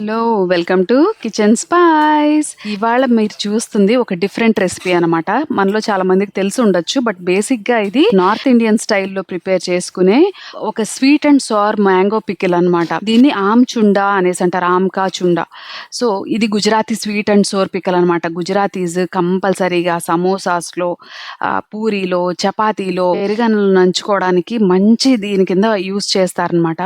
Hello welcome to kitchen spice. ఇవాళ మీరు చూస్తుంది ఒక డిఫరెంట్ రెసిపీ అనమాట. మనలో చాలా మందికి తెలిసి ఉండొచ్చు, బట్ బేసిక్ గా ఇది నార్త్ ఇండియన్ స్టైల్లో ప్రిపేర్ చేసుకునే ఒక sweet and sir mango pickle అనమాట. దీన్ని ఆమ్ చుండా అనేసి అంటారు, ఆమ్కా చుండా. సో ఇది Gujarati sweet and sour pickle అనమాట. గుజరాతీస్ కంపల్సరీగా సమోసాస్ లో, పూరీలో, చపాతీలో, పెరుగన్నం నంచుకోవడానికి మంచి దీని కింద యూస్ చేస్తారనమాట.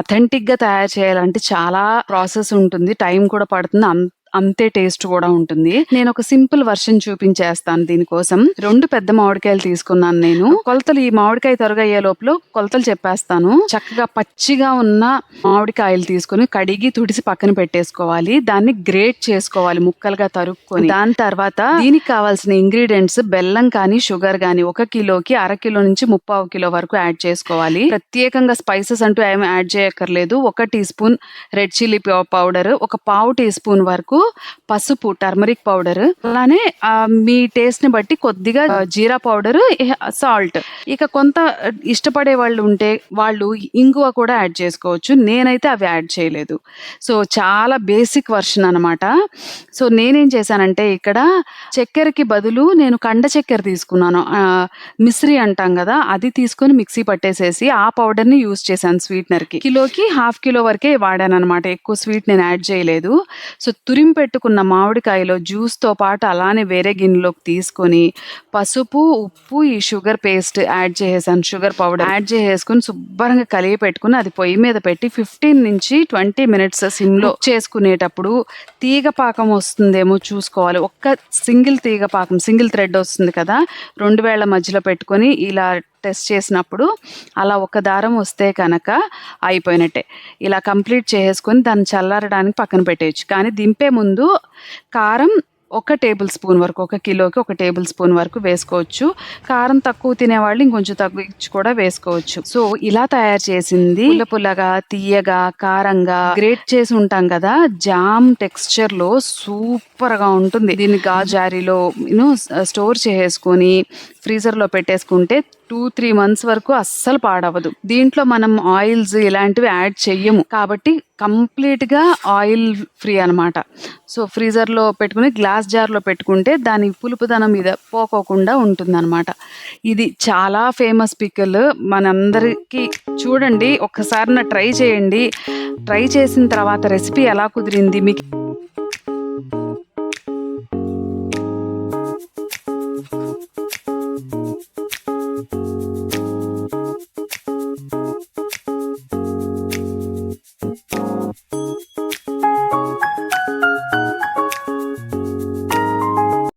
అథెంటిక్ గా తయారు చేయాలంటే చాలా ప్రాసెస్ ఉంటుంది, టైం కూడా పడుతుంది, అంతే టేస్ట్ కూడా ఉంటుంది. నేను ఒక సింపుల్ వర్షన్ చూపించేస్తాను. దీనికోసం 2 పెద్ద మామిడికాయలు తీసుకున్నాను నేను. కొలతలు ఈ మామిడికాయ త్వరగయ్యే లోపల కొలతలు చెప్పేస్తాను. చక్కగా పచ్చిగా ఉన్న మామిడికాయలు తీసుకుని కడిగి తుడిసి పక్కన పెట్టేసుకోవాలి. దాన్ని గ్రేట్ చేసుకోవాలి ముక్కలుగా తరుక్కొని. దాని తర్వాత దీనికి కావాల్సిన ఇంగ్రీడియంట్స్ బెల్లం కానీ షుగర్ కానీ 1 కిలోకి 1/2 కిలో నుంచి 3/4 కిలో వరకు యాడ్ చేసుకోవాలి. ప్రత్యేకంగా స్పైసెస్ అంటూ ఏమి యాడ్ చేయక్కర్లేదు. 1 teaspoon red chilli powder, 1/4 teaspoon వరకు పసుపు, టర్మరిక్ పౌడర్, అలానే మీ టేస్ట్ ని బట్టి కొద్దిగా జీరా పౌడర్, సాల్ట్. ఇక కొంత ఇష్టపడే వాళ్ళు ఉంటే వాళ్ళు ఇంగువ కూడా యాడ్ చేసుకోవచ్చు. నేనైతే అవి యాడ్ చేయలేదు. సో చాలా బేసిక్ వర్షన్ అనమాట. సో నేనేం చేశానంటే ఇక్కడ చక్కెరకి బదులు నేను కండ చక్కెర తీసుకున్నాను. మిశ్రీ అంటాం కదా, అది తీసుకొని మిక్సీ పట్టేసేసి ఆ పౌడర్ ని యూజ్ చేశాను స్వీట్నర్ కి. కిలోకి 1/2 కిలో వరకే వాడాను అనమాట. ఎక్కువ స్వీట్ నేను యాడ్ చేయలేదు. సో పెట్టుకున్న మామిడికాయలో జ్యూస్ తో పాటు అలానే వేరే గిన్నెలోకి తీసుకొని పసుపు, ఉప్పు, ఈ షుగర్ పేస్ట్ యాడ్ చేసేసాను. షుగర్ పౌడర్ యాడ్ చేసేసుకుని శుభ్రంగా కలిగి పెట్టుకుని అది పొయ్యి మీద పెట్టి 15 నుంచి 20 మినిట్స్ సిమ్ లో చేసుకునేటప్పుడు తీగ పాకం వస్తుందేమో చూసుకోవాలి. ఒక్క సింగిల్ తీగ పాకం, సింగిల్ థ్రెడ్ వస్తుంది కదా, 2 వేళ్ల మధ్యలో పెట్టుకొని ఇలా టెస్ట్ చేసినప్పుడు అలా ఒక దారం వస్తే కనుక అయిపోయినట్టే. ఇలా కంప్లీట్ చేసుకొని దాన్ని చల్లారడానికి పక్కన పెట్టేయచ్చు. కానీ దింపే ముందు కారం 1 టేబుల్ స్పూన్ వరకు, 1 కిలోకి 1 టేబుల్ స్పూన్ వరకు వేసుకోవచ్చు. కారం తక్కువ తినేవాళ్ళు ఇంకొంచెం తగ్గించి కూడా వేసుకోవచ్చు. సో ఇలా తయారు చేసింది పుల్ల పుల్లగా, తీయగా, కారంగా గ్రేట్ చేసి ఉంటాం కదా, జామ్ టెక్స్చర్ లో సూపర్ గా ఉంటుంది. దీన్ని గాజారీలో స్టోర్ చేసుకొని ఫ్రీజర్ లో పెట్టేసుకుంటే 2-3 మంత్స్ వరకు అస్సలు పాడవదు. దీంట్లో మనం ఆయిల్స్ ఇలాంటివి యాడ్ చెయ్యము కాబట్టి కంప్లీట్ గా ఆయిల్ ఫ్రీ అనమాట. సో ఫ్రీజర్ లో పెట్టుకుని గ్లాస్ జార్ లో పెట్టుకుంటే దాని పులుపుదనం మీద పోకోకుండా ఉంటుంది అనమాట. ఇది చాలా ఫేమస్ పికిల్ మనందరికి. చూడండి, ఒక్కసారి ట్రై చేయండి. ట్రై చేసిన తర్వాత రెసిపీ ఎలా కుదిరింది మీకు